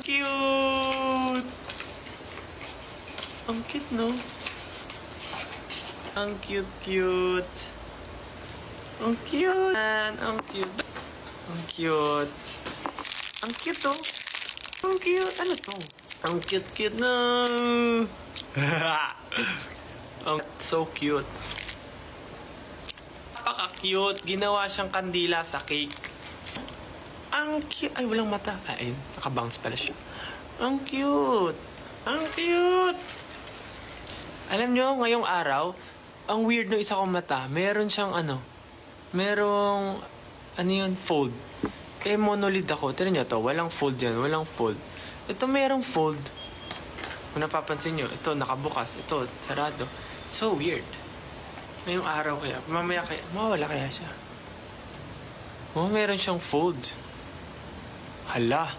Cute! Ang cute, no? Ang cute-cute. Ang cute. Ang cute. Ang cute. Ang cute, oh. Ang cute. Ano to? Ang cute-cute na. Ang so cute. Napaka-cute. Ginawa siyang kandila sa cake. Ang cute. Ay, walang mata. Ayun, nakabounce pala siya. Ang cute. Ang cute. Alam nyo, ngayong araw, ang weird ng isa kong mata, meron siyang merong, yun, fold. Eh, monolid ako. Tignan nyo to, walang fold yan, walang fold. Ito merong fold. Kung napapansin nyo, ito nakabukas, ito sarado. So weird. Ngayong araw kaya, mamaya kaya, mawala kaya siya. Oh, meron siyang fold. Hala.